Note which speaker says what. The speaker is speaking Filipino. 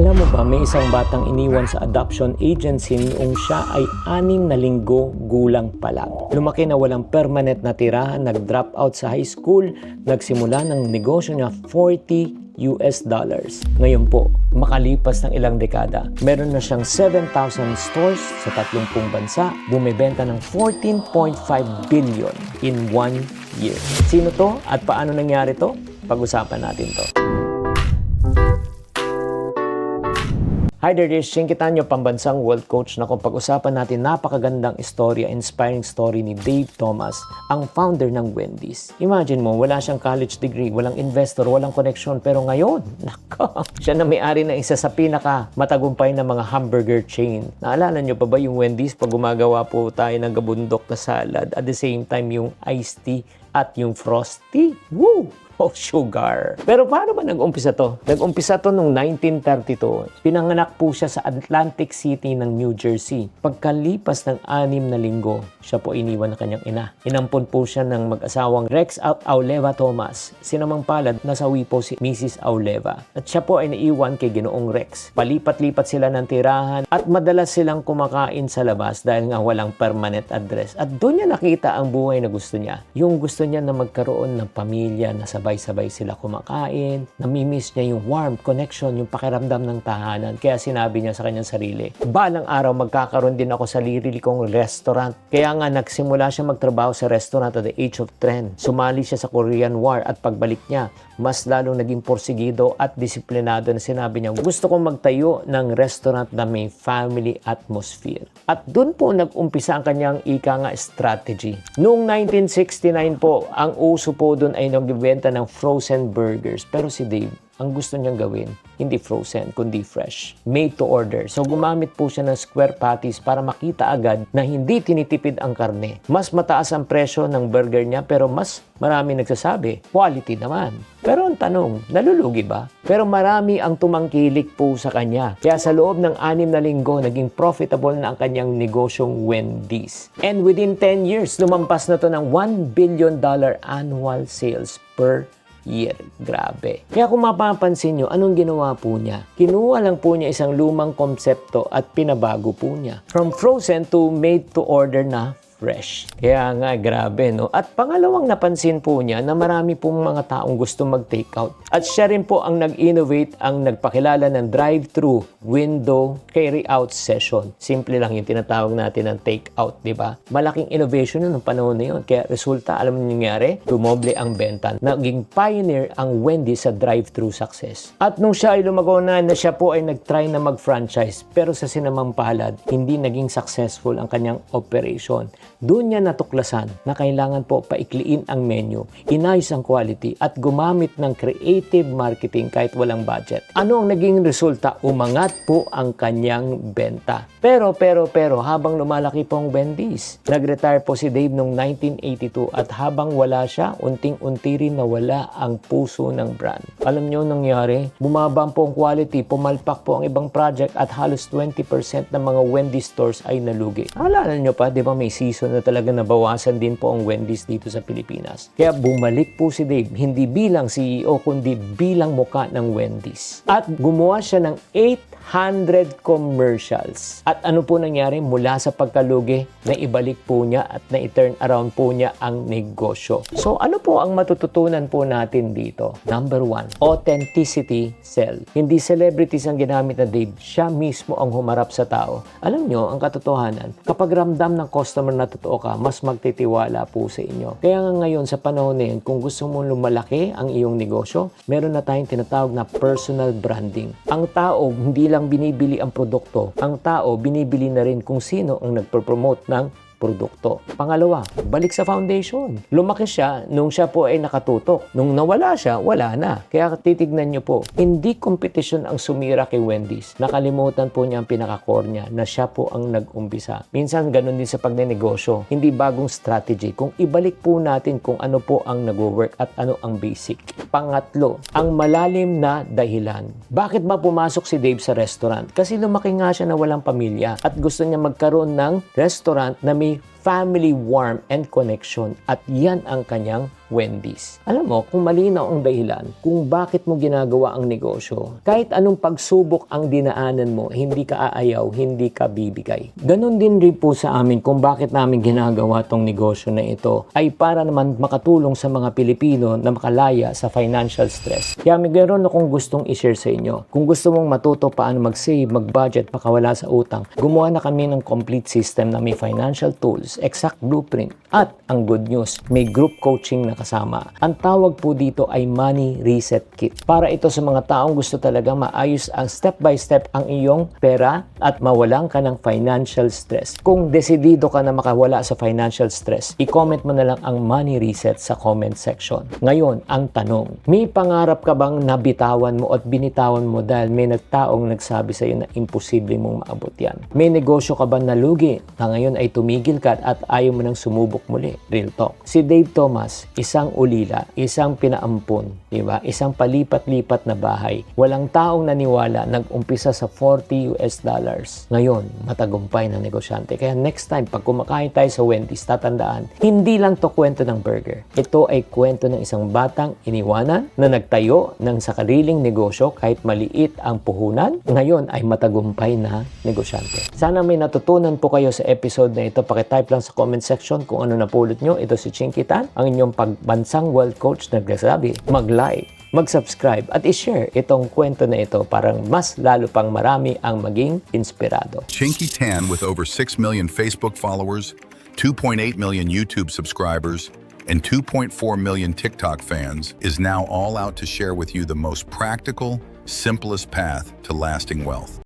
Speaker 1: Alam mo ba, may isang batang iniwan sa adoption agency noong siya ay 6 na linggo gulang pa lang. Lumaki na walang permanent na tirahan, nag-drop out sa high school, nagsimula ng negosyo niya $40. Ngayon po, makalipas ng ilang dekada, meron na siyang 7,000 stores sa 30 bansa, bumibenta ng 14.5 billion in 1 year. Sino to at paano nangyari to? Pag-usapan natin to. Hi there, this is Shinkitan, yung pambansang world coach na kung pag-usapan natin napakagandang istorya, inspiring story ni Dave Thomas, ang founder ng Wendy's. Imagine mo, wala siyang college degree, walang investor, walang connection, pero ngayon, nako, siya na may-ari ng isa sa pinaka matagumpay na mga hamburger chain. Naalala nyo pa ba yung Wendy's pag gumagawa po tayo ng gabundok na salad, at the same time yung iced tea at yung frosty? Woo! Of sugar. Pero paano ba nag-umpisa to? Nag-umpisa to noong 1932. Pinanganak po siya sa Atlantic City ng New Jersey. Pagkalipas ng 6 na linggo, siya po iniwan ng kanyang ina. Inampon po siya ng mag-asawang Rex Auleva Thomas. Sinamang palad, nasawi po si Mrs. Auleva. At siya po ay naiwan kay Ginoong Rex. Palipat-lipat sila ng tirahan at madalas silang kumakain sa labas dahil nga walang permanent address. At doon niya nakita ang buhay na gusto niya. Yung gusto niya na magkaroon ng pamilya na sabay-sabay sila kumakain, namimiss niya yung warm connection, yung pakiramdam ng tahanan. Kaya sinabi niya sa kanyang sarili, balang araw magkakaroon din ako sa sarili kong restaurant. Kaya nga nagsimula siya magtrabaho sa restaurant at the age of 10. Sumali siya sa Korean War at pagbalik niya, mas lalong naging porsigido at disiplinado na sinabi niya, gusto kong magtayo ng restaurant na may family atmosphere. At doon po nag-umpisa ang kanyang ika nga strategy. Noong 1969 po, ang uso po doon ay nagbibenta ng frozen burgers. Pero si Dave, ang gusto niyang gawin, hindi frozen, kundi fresh. Made to order. So gumamit po siya ng square patties para makita agad na hindi tinitipid ang karne. Mas mataas ang presyo ng burger niya pero mas marami nagsasabi, quality naman. Pero ang tanong, nalulugi ba? Pero marami ang tumangkilik po sa kanya. Kaya sa loob ng 6 na linggo, naging profitable na ang kanyang negosyong Wendy's. And within 10 years, lumampas na to ng $1 billion annual sales per year. Grabe. Kaya kung mapapansin nyo, anong ginawa po niya? Kinuha lang po niya isang lumang konsepto at pinabago po niya. From frozen to made to order na fresh. Kaya nga, grabe, no? At pangalawang napansin po niya na marami pong mga taong gusto mag-take out. At siya rin po ang nag-innovate, ang nagpakilala ng drive-thru window carry-out session. Simple lang yung tinatawag natin ng take-out, di ba? Malaking innovation yun ng panahon na yun. Kaya resulta, alam mo nangyari? Dumoble ang benta. Naging pioneer ang Wendy's sa drive-thru success. At nung siya ay lumago na siya po ay nag-try na mag-franchise. Pero sa sinamang palad, hindi naging successful ang kanyang operation. Doon niya natuklasan na kailangan po paikliin ang menu, inayos ang quality at gumamit ng creative marketing kahit walang budget. Ano ang naging resulta? Umangat po ang kanyang benta. Pero habang lumalaki po ang Wendy's, nag-retire po si Dave noong 1982 at habang wala siya, unting-unti rin nawala ang puso ng brand. Alam niyo nangyari? Bumaba po ang quality, pumalpak po ang ibang project at halos 20% ng mga Wendy's stores ay nalugi. Alala niyo pa, di ba may season na talaga nabawasan din po ang Wendy's dito sa Pilipinas. Kaya bumalik po si Dave, hindi bilang CEO, kundi bilang muka ng Wendy's. At gumawa siya ng 800 commercials. At ano po nangyari? Mula sa pagkalugi, na ibalik po niya at na i-turn around po niya ang negosyo. So ano po ang matututunan po natin dito? Number 1, authenticity sell. Hindi celebrities ang ginamit na Dave, siya mismo ang humarap sa tao. Alam nyo, ang katotohanan, kapag ramdam ng customer na totoo ka, mas magtitiwala po sa inyo. Kaya nga ngayon sa panahon na yun, kung gusto mong lumalaki ang iyong negosyo, meron na tayong tinatawag na personal branding. Ang tao hindi lang binibili ang produkto, ang tao binibili na rin kung sino ang nagpo-promote ng produkto. Pangalawa, balik sa foundation. Lumaki siya nung siya po ay nakatutok. Nung nawala siya, wala na. Kaya titignan niyo po, hindi competition ang sumira kay Wendy's. Nakalimutan po niya ang pinaka-core niya na siya po ang nag-umpisa. Minsan ganun din sa pagnenegosyo. Hindi bagong strategy. Kung ibalik po natin kung ano po ang nag-work at ano ang basic. Pangatlo, ang malalim na dahilan. Bakit ba pumasok si Dave sa restaurant? Kasi lumaki nga siya na walang pamilya at gusto niya magkaroon ng restaurant na may family warmth and connection at yan ang kanyang Wendy's. Alam mo, kung malinaw ang dahilan kung bakit mo ginagawa ang negosyo, kahit anong pagsubok ang dinaanan mo, hindi ka aayaw, hindi ka bibigay. Ganon din rin po sa amin kung bakit namin ginagawa tong negosyo na ito ay para naman makatulong sa mga Pilipino na makalaya sa financial stress. Kaya may ganoon akong gustong i-share sa inyo. Kung gusto mong matuto paano mag-save, mag-budget, makawala sa utang, gumawa na kami ng complete system na may financial tools, exact blueprint, at ang good news, may group coaching na kasama. Ang tawag po dito ay Money Reset Kit. Para ito sa mga taong gusto talaga maayos ang step by step ang iyong pera at mawalan ka ng financial stress. Kung desidido ka na makawala sa financial stress, i-comment mo na lang ang Money Reset sa comment section. Ngayon, ang tanong, may pangarap ka bang nabitawan mo at binitawan mo dahil may nagtaong nagsabi sa iyo na imposible mong maabot yan? May negosyo ka ba nalugi na ngayon ay tumigil ka at ayaw mo nang sumubok muli? Real talk. Si Dave Thomas, isang ulila, isang pinaampun, di ba? Isang palipat-lipat na bahay. Walang taong naniwala, nag-umpisa sa $40. Ngayon, matagumpay na negosyante. Kaya next time, pag kumakain tayo sa Wendy's, tatandaan, hindi lang to kwento ng burger. Ito ay kwento ng isang batang iniwanan na nagtayo ng sakariling negosyo kahit maliit ang puhunan. Ngayon ay matagumpay na negosyante. Sana may natutunan po kayo sa episode na ito. Pakitype lang sa comment section kung ano napulot nyo. Ito si Chinky Tan, ang inyong pagbansang wealth coach na nagsasabi, mag-like, mag-subscribe at i-share itong kwento na ito para mas lalo pang marami ang maging inspirado.
Speaker 2: Chinky Tan, with over 6 million Facebook followers, 2.8 million YouTube subscribers, and 2.4 million TikTok fans, is now all out to share with you the most practical, simplest path to lasting wealth.